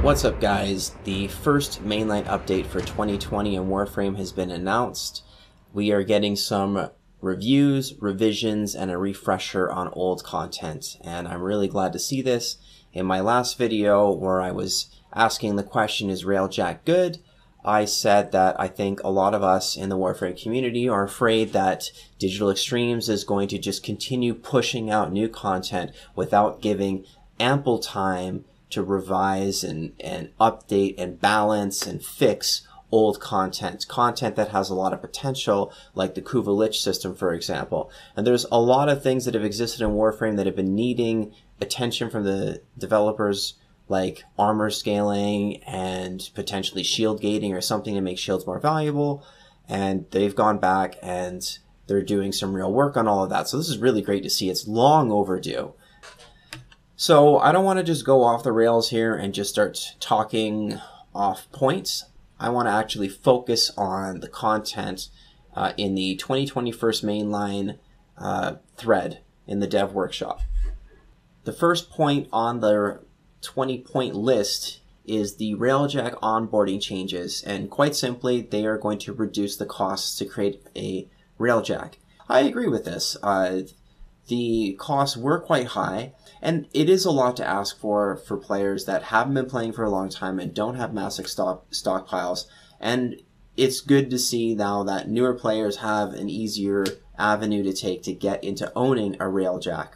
What's up, guys? The first mainline update for 2020 in Warframe has been announced. We are getting some reviews, revisions, and a refresher on old content, and I'm really glad to see this. In my last video where I was asking the question, is Railjack good? I said that I think a lot of us in the Warframe community are afraid that Digital Extremes is going to just continue pushing out new content without giving ample time to revise and update and balance and fix old content that has a lot of potential, like the Kuva Lich system, for example. And there's a lot of things that have existed in Warframe that have been needing attention from the developers, like armor scaling and potentially shield gating or something to make shields more valuable. And they've gone back and they're doing some real work on all of that. So this is really great to see. It's long overdue. So I don't want to just go off the rails here and just start talking off points. I want to actually focus on the content in the 2021 mainline thread in the dev workshop. The first point on the 20-point list is the Railjack onboarding changes, and quite simply, they are going to reduce the costs to create a Railjack. I agree with this. The costs were quite high, and it is a lot to ask for players that haven't been playing for a long time and don't have massive stockpiles. And it's good to see now that newer players have an easier avenue to take to get into owning a Railjack.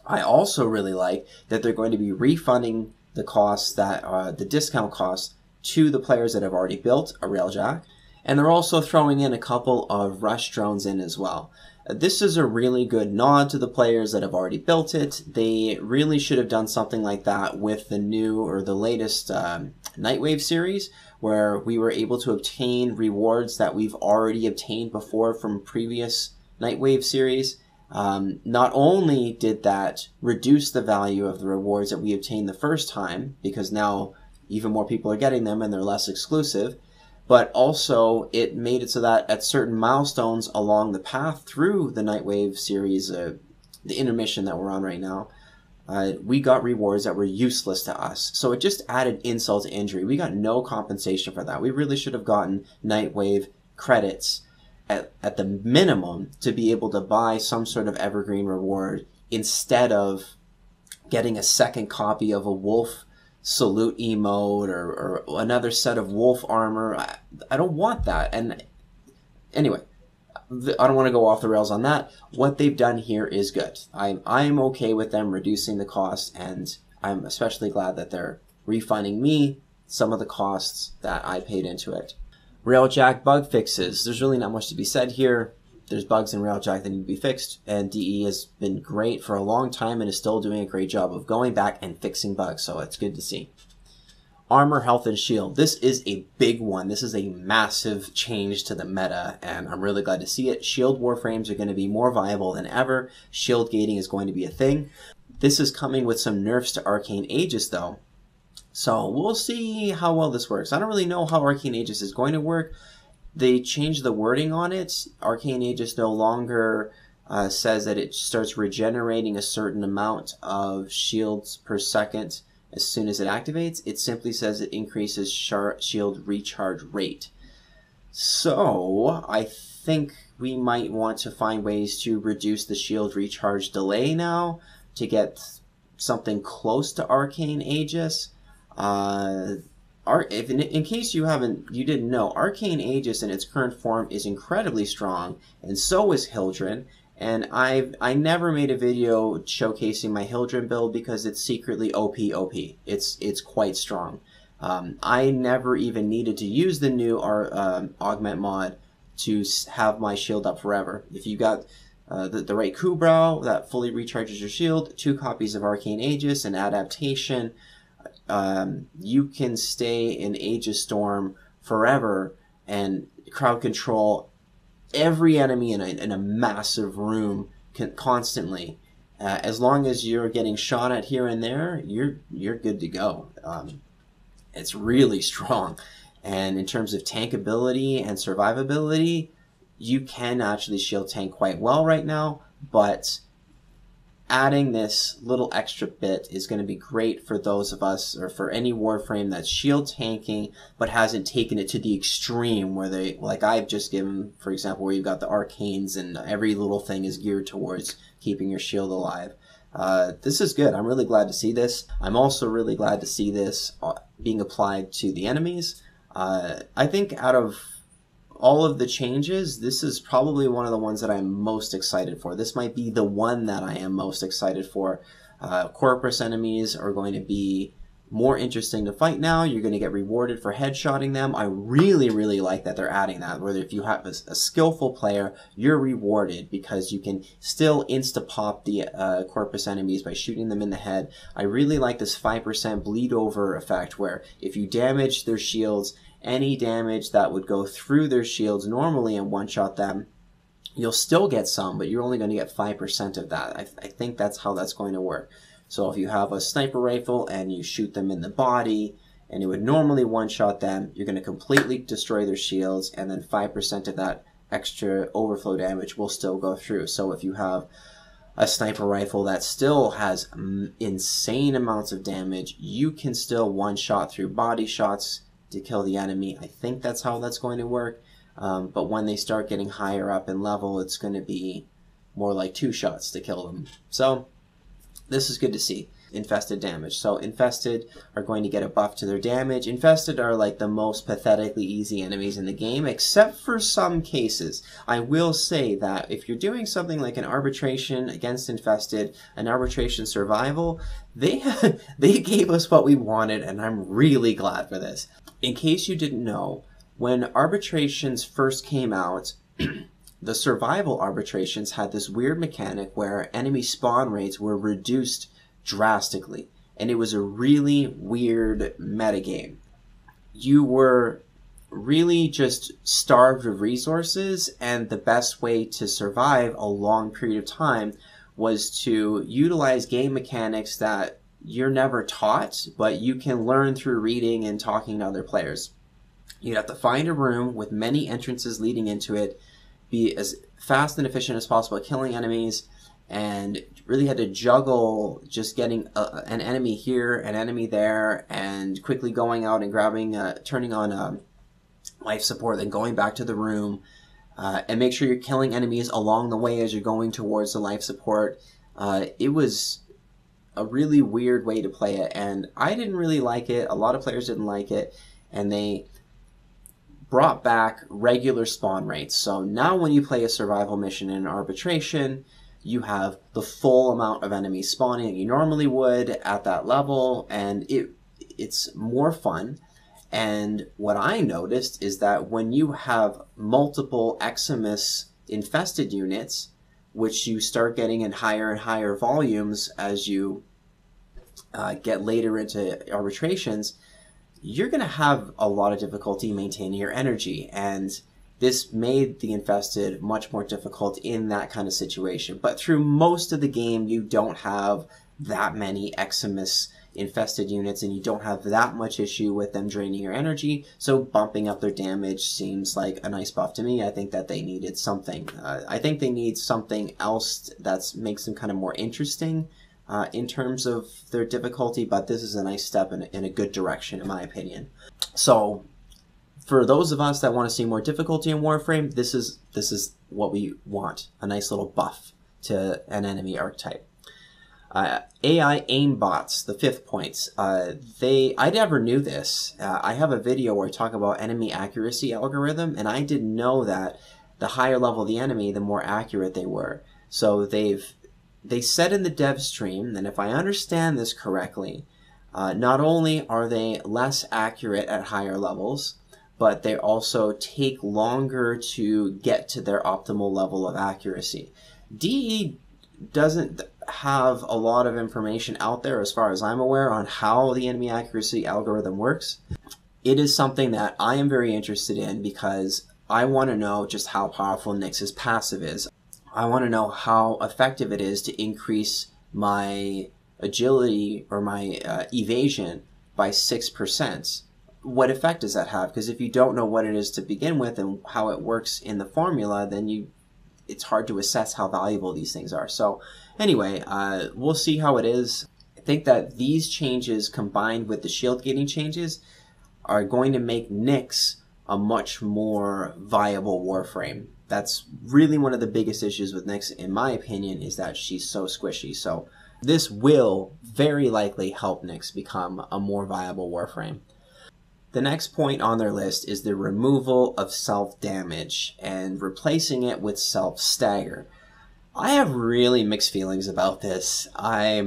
I also really like that they're going to be refunding the costs that the discount costs to the players that have already built a Railjack, and they're also throwing in a couple of rush drones in as well. This is a really good nod to the players that have already built it. They really should have done something like that with the new or the latest Nightwave series, where we were able to obtain rewards that we've already obtained before from previous Nightwave series. Not only did that reduce the value of the rewards that we obtained the first time, because now even more people are getting them and they're less exclusive, but also it made it so that at certain milestones along the path through the Nightwave series, the intermission that we're on right now, we got rewards that were useless to us. So it just added insult to injury. We got no compensation for that. We really should have gotten Nightwave credits at the minimum to be able to buy some sort of evergreen reward instead of getting a second copy of a wolf salute emote or another set of wolf armor. I don't want that. And anyway, I don't want to go off the rails on that. What they've done here is good. I'm okay with them reducing the cost, and I'm especially glad that they're refunding me some of the costs that I paid into it. Railjack bug fixes. There's really not much to be said here. There's bugs in Railjack that need to be fixed, and DE has been great for a long time and is still doing a great job of going back and fixing bugs, so it's good to see. Armor, health, and shield. This is a big one. This is a massive change to the meta, and I'm really glad to see it. Shield warframes are going to be more viable than ever. Shield gating is going to be a thing. This is coming with some nerfs to Arcane Aegis, though. So we'll see how well this works. I don't really know how Arcane Aegis is going to work. They changed the wording on it. Arcane Aegis no longer says that it starts regenerating a certain amount of shields per second as soon as it activates. It simply says it increases shield recharge rate. So I think we might want to find ways to reduce the shield recharge delay now to get something close to Arcane Aegis. In case you didn't know, Arcane Aegis in its current form is incredibly strong, and so is Hildren. And I never made a video showcasing my Hildren build because it's secretly OP. It's quite strong. I never even needed to use the new augment mod to have my shield up forever. If you got the right Kubrow that fully recharges your shield, 2 copies of Arcane Aegis, and adaptation, you can stay in Aegis Storm forever and crowd control every enemy in a massive room constantly. As long as you're getting shot at here and there, you're good to go. It's really strong. And in terms of tankability and survivability, you can actually shield tank quite well right now, but adding this little extra bit is going to be great for those of us, or for any Warframe that's shield tanking but hasn't taken it to the extreme where they, like I've just given, for example, where you've got the arcanes and every little thing is geared towards keeping your shield alive. This is good. I'm really glad to see this. I'm also really glad to see this being applied to the enemies. I think out of all of the changes, this is probably one of the ones that I'm most excited for. This might be the one that I am most excited for. Corpus enemies are going to be more interesting to fight now. You're going to get rewarded for headshotting them. I really, really like that they're adding that. Whether if you have a skillful player, you're rewarded because you can still insta-pop the Corpus enemies by shooting them in the head. I really like this 5% bleed over effect where if you damage their shields, any damage that would go through their shields normally and one-shot them, you'll still get some, but you're only going to get 5% of that. I think that's how that's going to work. So if you have a sniper rifle and you shoot them in the body, and it would normally one-shot them, you're going to completely destroy their shields, and then 5% of that extra overflow damage will still go through. So if you have a sniper rifle that still has insane amounts of damage, you can still one-shot through body shots to kill the enemy. I think that's how that's going to work. But when they start getting higher up in level, it's going to be more like 2 shots to kill them. So this is good to see. Infested damage. So infested are going to get a buff to their damage. Infested are like the most pathetically easy enemies in the game, except for some cases. I will say that if you're doing something like an arbitration against infested, an arbitration survival, they gave us what we wanted, and I'm really glad for this. In case you didn't know, when arbitrations first came out, the survival arbitrations had this weird mechanic where enemy spawn rates were reduced drastically, and it was a really weird metagame. You were really just starved of resources, and the best way to survive a long period of time was to utilize game mechanics that you're never taught, but you can learn through reading and talking to other players. You'd have to find a room with many entrances leading into it, be as fast and efficient as possible at killing enemies, and really had to juggle just getting an enemy here, an enemy there, and quickly going out and grabbing, turning on life support, then going back to the room, and make sure you're killing enemies along the way as you're going towards the life support. It was a really weird way to play it, and I didn't really like it. A lot of players didn't like it, and they brought back regular spawn rates. So now when you play a survival mission in an arbitration, you have the full amount of enemies spawning that you normally would at that level, and it's more fun. And what I noticed is that when you have multiple Eximus infested units, which you start getting in higher and higher volumes as you get later into arbitrations, you're going to have a lot of difficulty maintaining your energy, and this made the infested much more difficult in that kind of situation. But through most of the game, you don't have that many Eximus infested units, and you don't have that much issue with them draining your energy, so bumping up their damage seems like a nice buff to me. I think that they needed something. I think they need something else that makes them kind of more interesting in terms of their difficulty, but this is a nice step in a good direction, in my opinion. So for those of us that want to see more difficulty in Warframe, this is what we want, a nice little buff to an enemy archetype. AI aimbots, the 5th point. I never knew this. I have a video where I talk about enemy accuracy algorithm, and I didn't know that the higher level the enemy, the more accurate they were. So they said in the dev stream, and if I understand this correctly, not only are they less accurate at higher levels, but they also take longer to get to their optimal level of accuracy. DE doesn't have a lot of information out there, as far as I'm aware, on how the enemy accuracy algorithm works. It is something that I am very interested in because I want to know just how powerful Nyx's passive is. I want to know how effective it is to increase my agility or my evasion by 6%. What effect does that have? Because if you don't know what it is to begin with and how it works in the formula, then it's hard to assess how valuable these things are. So anyway, we'll see how it is. I think that these changes combined with the shield gating changes are going to make Nyx a much more viable Warframe. That's really one of the biggest issues with Nyx, in my opinion, is that she's so squishy. So this will very likely help Nyx become a more viable Warframe. The next point on their list is the removal of self-damage and replacing it with self-stagger. I have really mixed feelings about this. I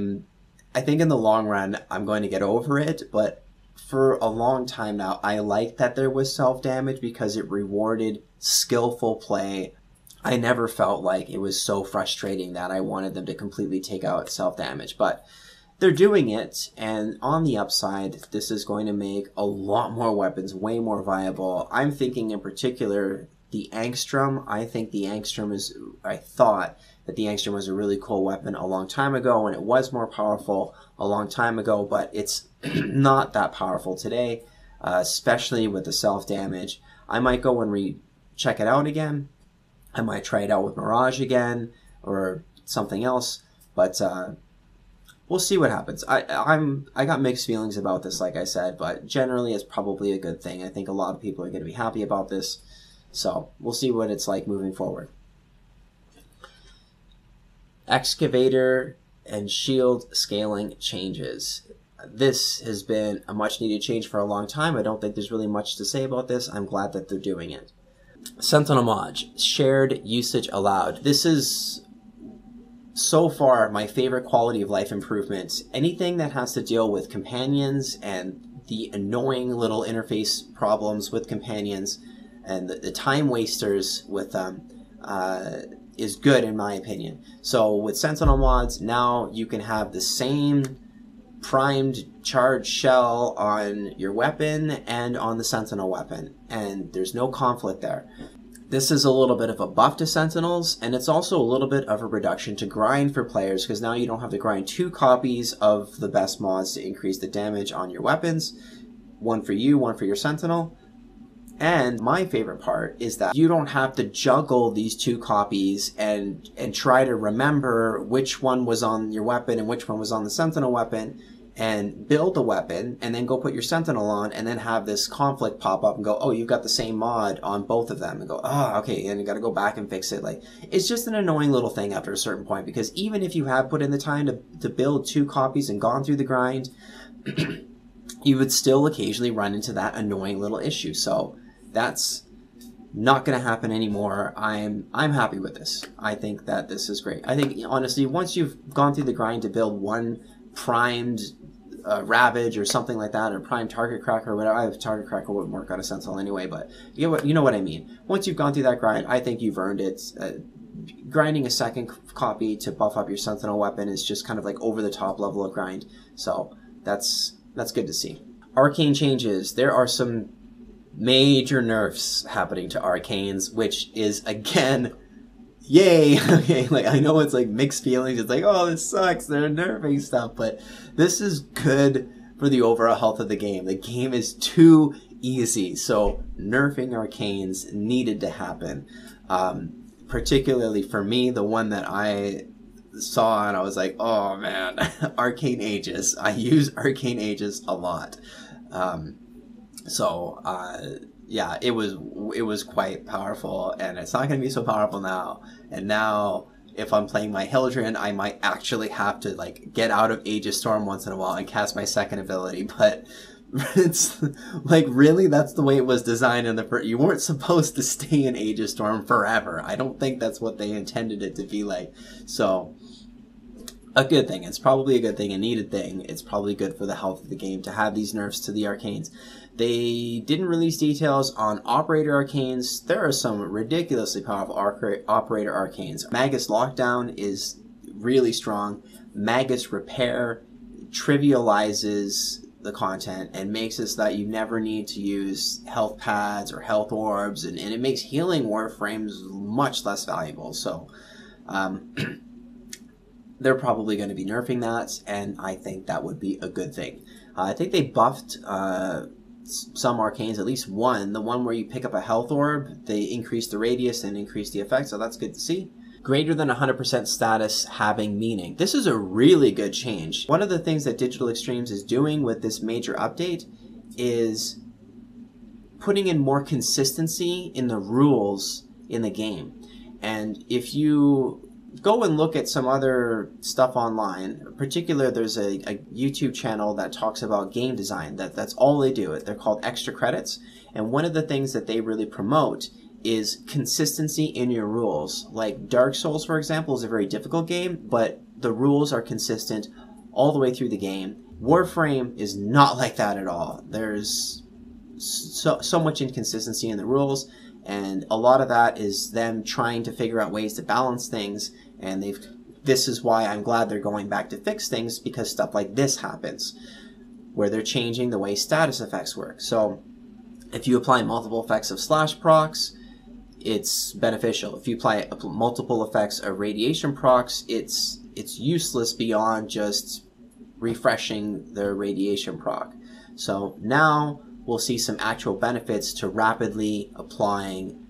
think in the long run, I'm going to get over it, but for a long time now, I liked that there was self-damage because it rewarded skillful play. I never felt like it was so frustrating that I wanted them to completely take out self-damage, but they're doing it, and on the upside, this is going to make a lot more weapons way more viable. I'm thinking in particular the Angstrom. I thought that the Angstrom was a really cool weapon a long time ago, and it was more powerful a long time ago, but it's not that powerful today, especially with the self-damage. I might go and check it out again. I might try it out with Mirage again, or something else, but we'll see what happens. I got mixed feelings about this, like I said, but generally it's probably a good thing. I think a lot of people are going to be happy about this, so we'll see what it's like moving forward. Excavator and shield scaling changes. This has been a much needed change for a long time. I don't think there's really much to say about this. I'm glad that they're doing it. Sentinel mod, shared usage allowed. This is so far my favorite quality of life improvement. Anything that has to deal with companions and the annoying little interface problems with companions and the time wasters with them is good in my opinion. So with Sentinel mods, now you can have the same primed charged shell on your weapon and on the Sentinel weapon, and there's no conflict there. This is a little bit of a buff to Sentinels, and it's also a little bit of a reduction to grind for players, because now you don't have to grind 2 copies of the best mods to increase the damage on your weapons. One for you, one for your Sentinel. And my favorite part is that you don't have to juggle these 2 copies and try to remember which one was on your weapon and which one was on the Sentinel weapon, and build a weapon and then go put your Sentinel on and then have this conflict pop up and go, oh, you've got the same mod on both of them, and go, oh, okay, and you got to go back and fix it. Like, it's just an annoying little thing after a certain point, because even if you have put in the time to build 2 copies and gone through the grind, you would still occasionally run into that annoying little issue. So that's not going to happen anymore. I'm happy with this. I think that this is great. I think, honestly, once you've gone through the grind to build one primed Ravage or something like that, or prime target cracker or whatever. Target cracker wouldn't work out of Sentinel anyway, but you know what I mean. Once you've gone through that grind, I think you've earned it. Grinding a second copy to buff up your Sentinel weapon is just kind of like over the top level of grind. So that's good to see. Arcane changes. There are some major nerfs happening to arcanes, which is, again, yay. Okay, like, I know it's like mixed feelings. It's like, oh, this sucks, they're nerfing stuff, but this is good for the overall health of the game. The game is too easy, so nerfing arcanes needed to happen. Particularly for me, the one that I saw and I was like, oh man, Arcane Aegis. I use Arcane Aegis a lot. Yeah, it was quite powerful, and it's not going to be so powerful now. And now, if I'm playing my Hildren, I might actually have to like get out of Aegis Storm once in a while and cast my second ability. But it's like, really, that's the way it was designed in the first. You weren't supposed to stay in Aegis Storm forever. I don't think that's what they intended it to be like. So, a good thing. It's probably a good thing, a needed thing. It's probably good for the health of the game to have these nerfs to the arcanes. They didn't release details on Operator Arcanes. There are some ridiculously powerful Operator Arcanes. Magus Lockdown is really strong. Magus Repair trivializes the content and makes it so that you never need to use health pads or health orbs, and it makes healing Warframes much less valuable. So, they're probably going to be nerfing that, and I think that would be a good thing. I think they buffed some arcanes, at least one. The one where you pick up a health orb, they increase the radius and increase the effect, so that's good to see. Greater than 100% status having meaning. This is a really good change. One of the things that Digital Extremes is doing with this major update is putting in more consistency in the rules in the game. And if you go and look at some other stuff online, in particular there's a YouTube channel that talks about game design, that's all they do. They're called Extra Credits, and one of the things that they really promote is consistency in your rules. Like Dark Souls, for example, is a very difficult game, but the rules are consistent all the way through the game. Warframe is not like that at all. There's so much inconsistency in the rules, and a lot of that is them trying to figure out ways to balance things, and this is why I'm glad they're going back to fix things, because stuff like this happens where they're changing the way status effects work. So if you apply multiple effects of slash procs, it's beneficial. If you apply multiple effects of radiation procs, it's useless beyond just refreshing the radiation proc. So now we'll see some actual benefits to rapidly applying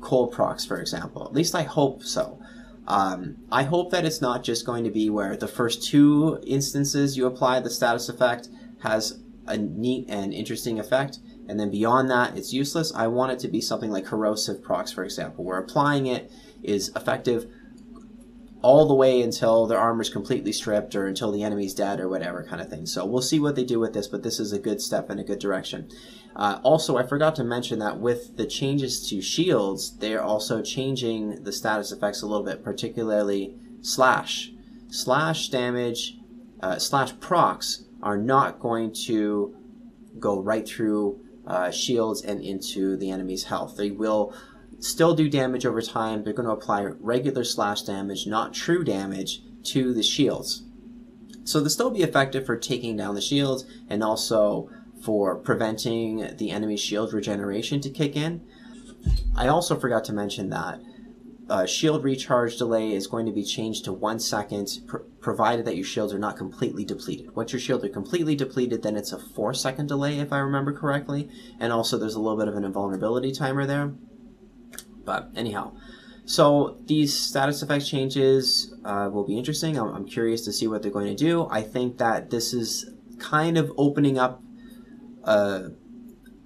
cold procs, for example. At least I hope so. I hope that it's not just going to be where the first 2 instances you apply the status effect has a neat and interesting effect, and then beyond that it's useless. I want it to be something like corrosive procs, for example, where applying it is effective all the way until their armor's completely stripped or until the enemy's dead or whatever kind of thing. So we'll see what they do with this, but this is a good step in a good direction. Also, I forgot to mention that with the changes to shields, they are also changing the status effects a little bit, particularly slash. Slash damage, slash procs are not going to go right through shields and into the enemy's health. They will still do damage over time. They're going to apply regular slash damage, not true damage, to the shields. So they'll still be effective for taking down the shields and also for preventing the enemy shield regeneration to kick in. I also forgot to mention that shield recharge delay is going to be changed to 1 second, provided that your shields are not completely depleted. Once your shields are completely depleted, then it's a 4-second delay, if I remember correctly. And also there's a little bit of an invulnerability timer there. But anyhow, so these status effect changes will be interesting. I'm curious to see what they're going to do. I think that this is kind of opening up a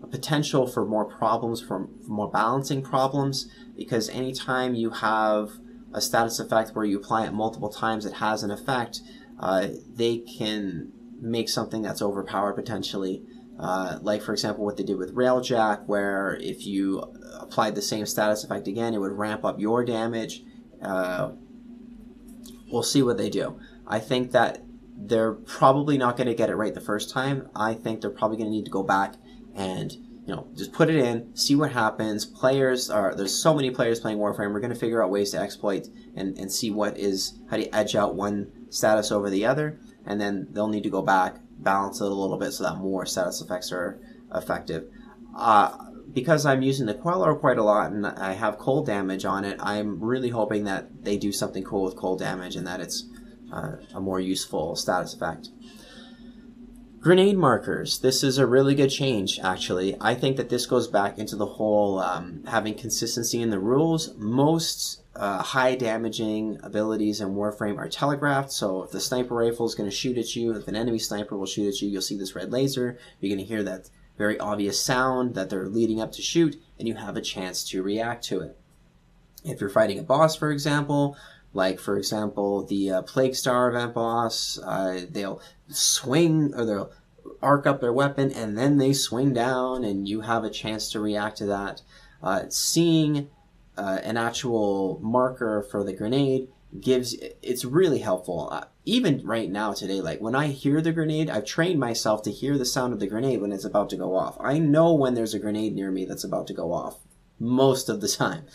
potential for more problems, for more balancing problems, because anytime you have a status effect where you apply it multiple times, it has an effect, they can make something that's overpowered potentially. Like, for example, what they did with Railjack, where if you applied the same status effect again, it would ramp up your damage. We'll see what they do. I think that they're probably not going to get it right the first time. I think they're probably going to need to go back and, you know, just put it in, see what happens. There's so many players playing Warframe. We're going to figure out ways to exploit and see how do you edge out one status over the other, and then they'll need to go back, balance it a little bit so that more status effects are effective. Because I'm using the Queller quite a lot and I have cold damage on it, I'm really hoping that they do something cool with cold damage and that it's a more useful status effect. Grenade markers. This is a really good change, actually. I think that this goes back into the whole having consistency in the rules. Most high damaging abilities in Warframe are telegraphed, so if the sniper rifle is going to shoot at you, if an enemy sniper will shoot at you, you'll see this red laser. You're going to hear that very obvious sound that they're leading up to shoot, and you have a chance to react to it. If you're fighting a boss, for example, like, for example, the Plague Star event boss, they'll swing, or they'll arc up their weapon, and then they swing down, and you have a chance to react to that. Seeing an actual marker for the grenade it's really helpful. Even right now today, like when I hear the grenade, I've trained myself to hear the sound of the grenade when it's about to go off. I know when there's a grenade near me that's about to go off most of the time.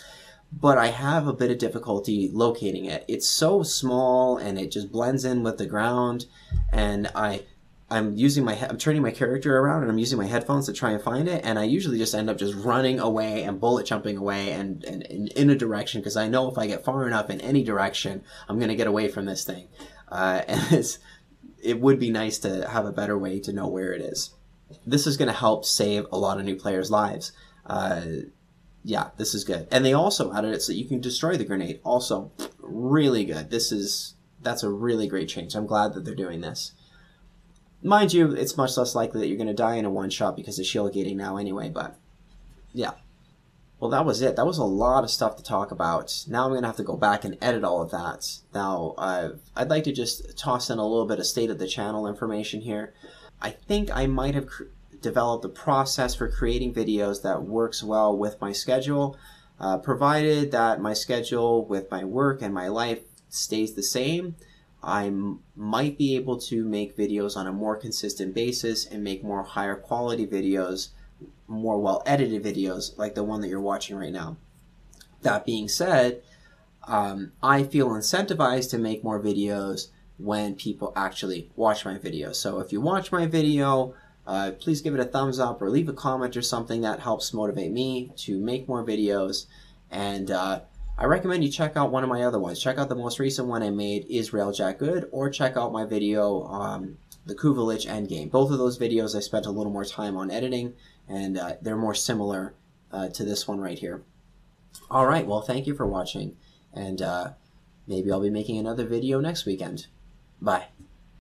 But I have a bit of difficulty locating it. It's so small and it just blends in with the ground, and I'm turning my character around and I'm using my headphones to try and find it, and I usually just end up just running away and bullet jumping away and in a direction, because I know if I get far enough in any direction, I'm going to get away from this thing. And it would be nice to have a better way to know where it is. this is going to help save a lot of new players' lives. Yeah, this is good. And they also added it so you can destroy the grenade. Also, really good. That's a really great change. I'm glad that they're doing this. Mind you, it's much less likely that you're going to die in a one-shot because of shield gating now anyway, but yeah. Well, that was it. That was a lot of stuff to talk about. Now I'm going to have to go back and edit all of that. Now, I'd like to just toss in a little bit of state of the channel information here. I think I might have developed a process for creating videos that works well with my schedule, provided that my schedule with my work and my life stays the same. I might be able to make videos on a more consistent basis and make more higher quality videos, more well-edited videos like the one that you're watching right now. That being said, I feel incentivized to make more videos when people actually watch my videos. So if you watch my video, please give it a thumbs up or leave a comment or something. That helps motivate me to make more videos. And I recommend you check out one of my other ones. Check out the most recent one I made, Is Rail Jack Good? Or check out my video, the Kuvelich Endgame. Both of those videos I spent a little more time on editing, and they're more similar to this one right here. All right, well, thank you for watching, and maybe I'll be making another video next weekend. Bye.